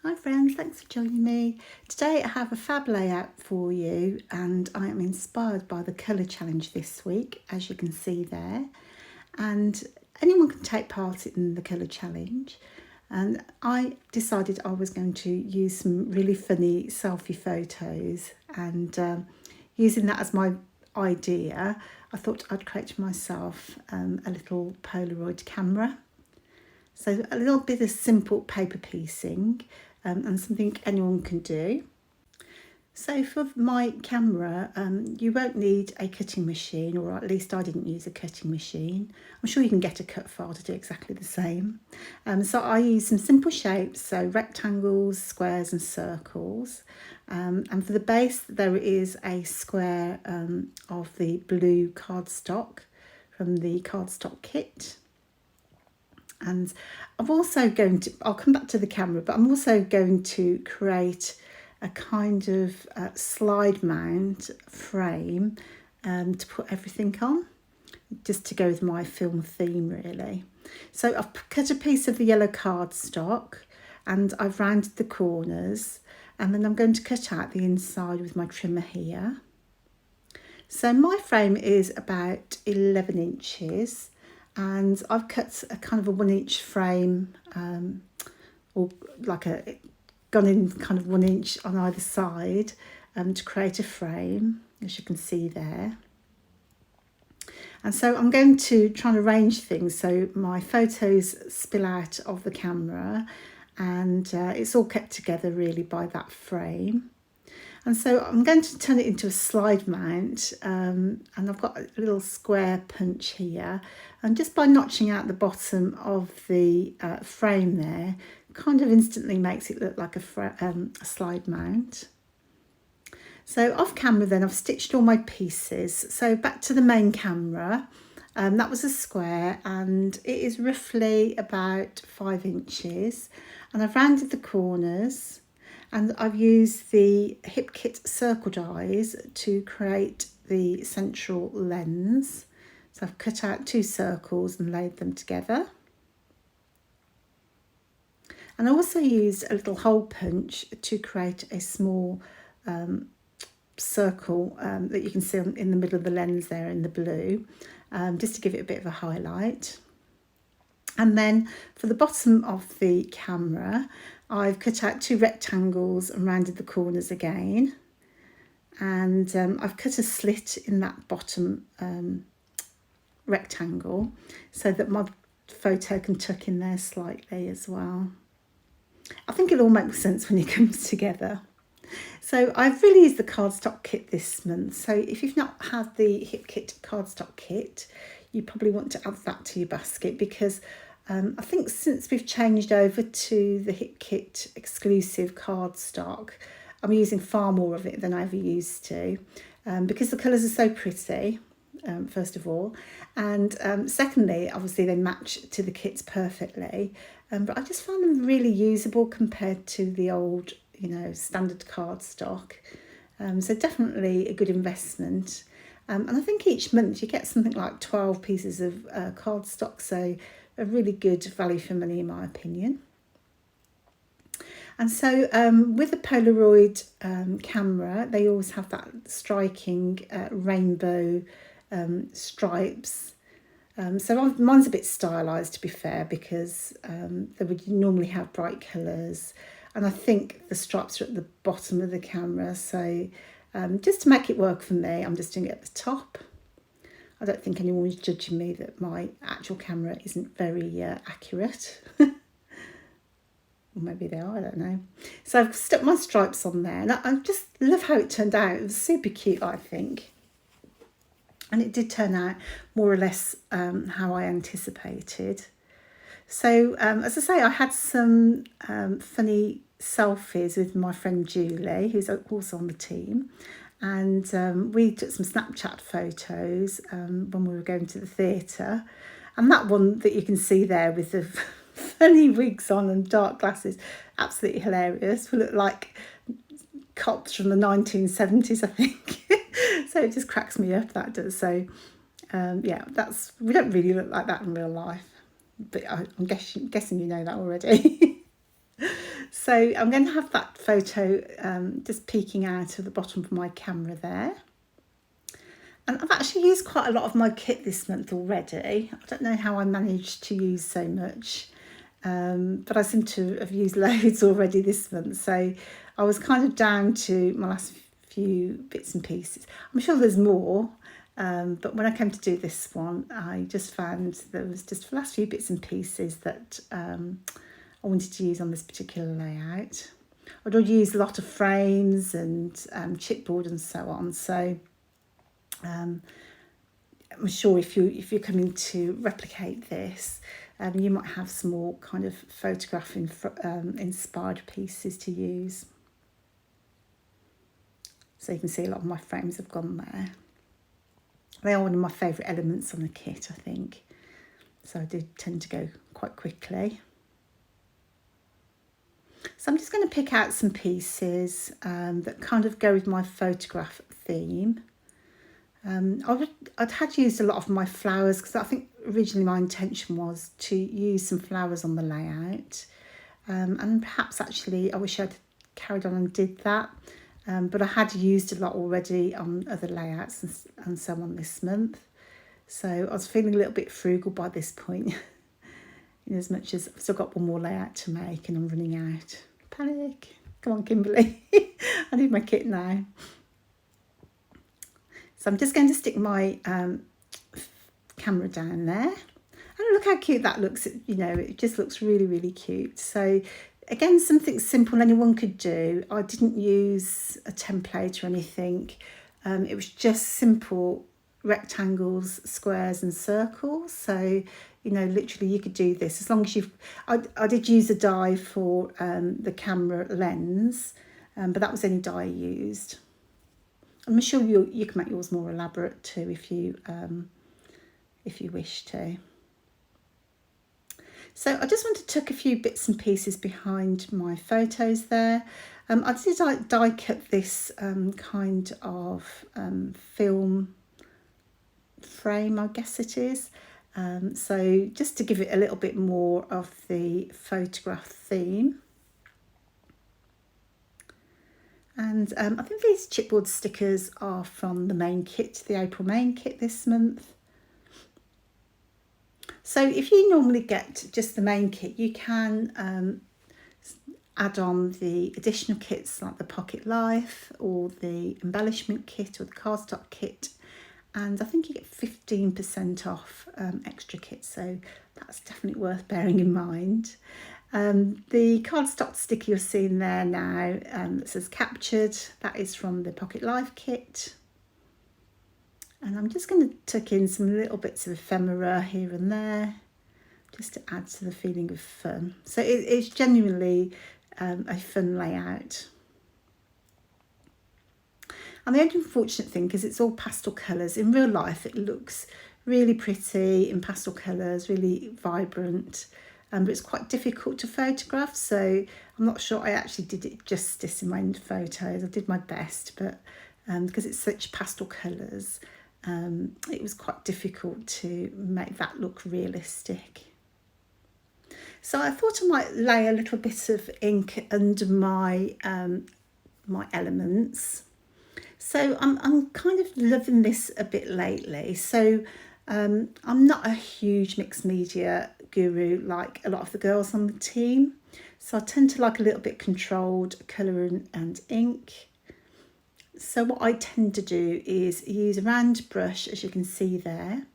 Hi friends, thanks for joining me. Today I have a fab layout for you and I am inspired by the colour challenge this week, as you can see there. And anyone can take part in the colour challenge. And I decided I was going to use some really funny selfie photos and using that as my idea, I thought I'd create myself a little Polaroid camera. So a little bit of simple paper piecing and something anyone can do. So for my camera, you won't need a cutting machine, or at least I didn't use a cutting machine. I'm sure you can get a cut file to do exactly the same. So I use some simple shapes, so rectangles, squares and circles. And for the base, there is a square of the blue cardstock from the Cardstock kit. And I'm also going to, I'll come back to the camera, but I'm also going to create a kind of slide mount frame to put everything on, just to go with my film theme really. So I've cut a piece of the yellow cardstock and I've rounded the corners, and then I'm going to cut out the inside with my trimmer here. So my frame is about 11 inches. And I've cut a kind of a 1 inch frame, or like gone in kind of 1 inch on either side to create a frame, as you can see there. And so I'm going to try and arrange things so my photos spill out of the camera and it's all kept together really by that frame. And so I'm going to turn it into a slide mount, and I've got a little square punch here, and just by notching out the bottom of the frame there, kind of instantly makes it look like a slide mount. So off camera then I've stitched all my pieces. So back to the main camera, that was a square and it is roughly about 5 inches, and I've rounded the corners. And I've used the Hip Kit circle dies to create the central lens. So I've cut out 2 circles and laid them together. And I also used a little hole punch to create a small circle that you can see in the middle of the lens there in the blue, just to give it a bit of a highlight. And then for the bottom of the camera, I've cut out 2 rectangles and rounded the corners again. And I've cut a slit in that bottom rectangle so that my photo can tuck in there slightly as well. I think it all makes sense when it comes together. So I've really used the Cardstock kit this month. So if you've not had the Hip Kit Cardstock kit, you probably want to add that to your basket, because I think since we've changed over to the Hip Kit exclusive cardstock, I'm using far more of it than I ever used to, because the colours are so pretty, first of all, and secondly, obviously they match to the kits perfectly, but I just found them really usable compared to the old, standard cardstock. So definitely a good investment. And I think each month you get something like 12 pieces of cardstock, so a really good value for money in my opinion. And so with the Polaroid camera, they always have that striking rainbow stripes. So mine's a bit stylised, to be fair, because they would normally have bright colours, and I think the stripes are at the bottom of the camera, so just to make it work for me, I'm just doing it at the top. I don't think anyone was judging me that my actual camera isn't very accurate. Or maybe they are, I don't know. So I've stuck my stripes on there, and I just love how it turned out. It was super cute, I think. And it did turn out more or less how I anticipated. So as I say, I had some funny selfies with my friend Julie, who's also on the team. And we took some Snapchat photos when we were going to the theatre. And that one that you can see there with the funny wigs on and dark glasses, absolutely hilarious. We look like cops from the 1970s, I think. So it just cracks me up, that does. So yeah, we don't really look like that in real life. But I'm guessing you know that already. So I'm going to have that photo just peeking out of the bottom of my camera there. And I've actually used quite a lot of my kit this month already. I don't know how I managed to use so much, but I seem to have used loads already this month. So I was kind of down to my last few bits and pieces. I'm sure there's more, but when I came to do this one, I just found there was just the last few bits and pieces that I wanted to use on this particular layout. I'd already used a lot of frames and chipboard and so on. So I'm sure if you're coming to replicate this, you might have some more kind of photograph inspired pieces to use. So you can see a lot of my frames have gone there. They are one of my favourite elements on the kit, I think. So I do tend to go quite quickly. So I'm just going to pick out some pieces that kind of go with my photograph theme. I'd had used a lot of my flowers because I think originally my intention was to use some flowers on the layout, and perhaps actually I wish I'd carried on and did that, but I had used a lot already on other layouts and so on this month, so I was feeling a little bit frugal by this point. In as much as I've still got one more layout to make and I'm running out. Panic! Come on, Kimberly. I need my kit now. So I'm just going to stick my camera down there. And look how cute that looks. You know, it just looks really, really cute. So again, something simple anyone could do. I didn't use a template or anything. It was just simple rectangles, squares and circles. So, you know, literally you could do this as long as I did use a die for the camera lens, but that was the only die I used. I'm sure you can make yours more elaborate too if you wish to. So I just want to tuck a few bits and pieces behind my photos there. I did die cut this kind of film frame, I guess it is. So just to give it a little bit more of the photograph theme. And I think these chipboard stickers are from the main kit, the April main kit this month. So if you normally get just the main kit, you can add on the additional kits like the Pocket Life or the embellishment kit or the Cardstock kit. And I think you get 15% off extra kits, so that's definitely worth bearing in mind. The cardstock sticker you're seeing there now that says captured, that is from the Pocket Life kit. And I'm just going to tuck in some little bits of ephemera here and there, just to add to the feeling of fun. So it's genuinely a fun layout. And the only unfortunate thing is it's all pastel colours. In real life it looks really pretty in pastel colours, really vibrant. But it's quite difficult to photograph, so I'm not sure I actually did it justice in my photos. I did my best, but because it's such pastel colours, it was quite difficult to make that look realistic. So I thought I might lay a little bit of ink under my my elements. So I'm kind of loving this a bit lately. So I'm not a huge mixed media guru like a lot of the girls on the team. So I tend to like a little bit controlled colour and ink. So what I tend to do is use a round brush, as you can see there.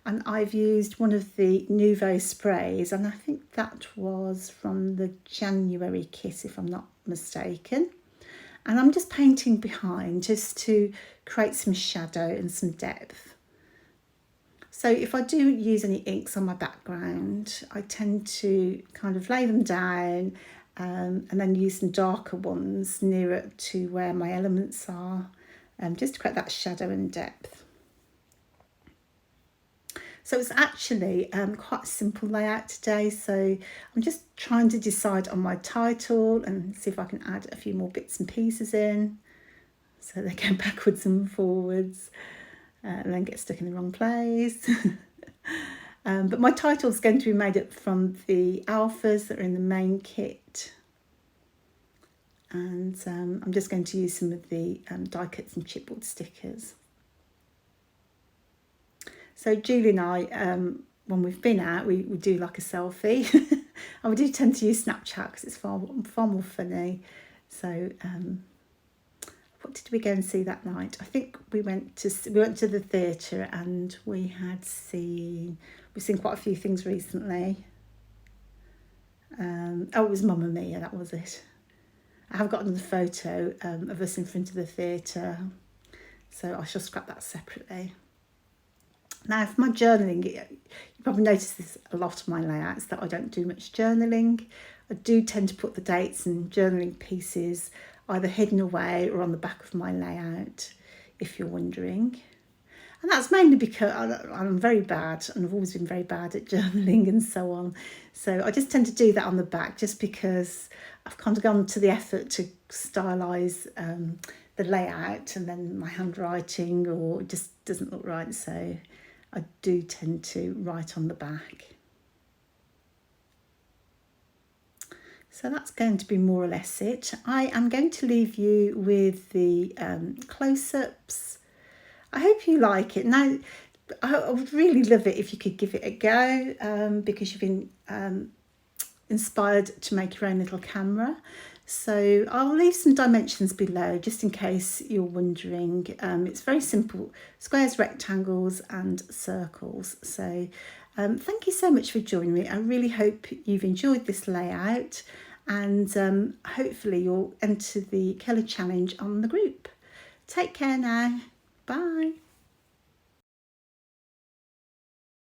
And I've used one of the Nouveau sprays, and I think that was from the January kit, if I'm not mistaken. And I'm just painting behind just to create some shadow and some depth. So if I do use any inks on my background, I tend to kind of lay them down and then use some darker ones nearer to where my elements are, just to create that shadow and depth. So it's actually quite a simple layout today. So I'm just trying to decide on my title and see if I can add a few more bits and pieces in. So they go backwards and forwards and then get stuck in the wrong place. But my title is going to be made up from the alphas that are in the main kit. and I'm just going to use some of the die cuts and chipboard stickers. So Julie and I, when we've been out, we do like a selfie, and we do tend to use Snapchat because it's far more funny. So what did we go and see that night? I think we went to the theatre, and we've seen quite a few things recently. Oh, it was Mamma Mia, that was it. I have got another photo of us in front of the theatre, so I shall scrap that separately. Now, for my journaling, you probably notice this a lot of my layouts, that I don't do much journaling. I do tend to put the dates and journaling pieces either hidden away or on the back of my layout, if you're wondering. And that's mainly because I'm very bad, and I've always been very bad at journaling and so on. So I just tend to do that on the back, just because I've kind of gone to the effort to stylise the layout, and then my handwriting or it just doesn't look right. So I do tend to write on the back. So that's going to be more or less it. I am going to leave you with the close-ups. I hope you like it. Now, I would really love it if you could give it a go, because you've been inspired to make your own little camera. So I'll leave some dimensions below just in case you're wondering. It's very simple: squares, rectangles and circles. So thank you so much for joining me. I really hope you've enjoyed this layout, and hopefully you'll enter the colour challenge on the group. Take care now. Bye.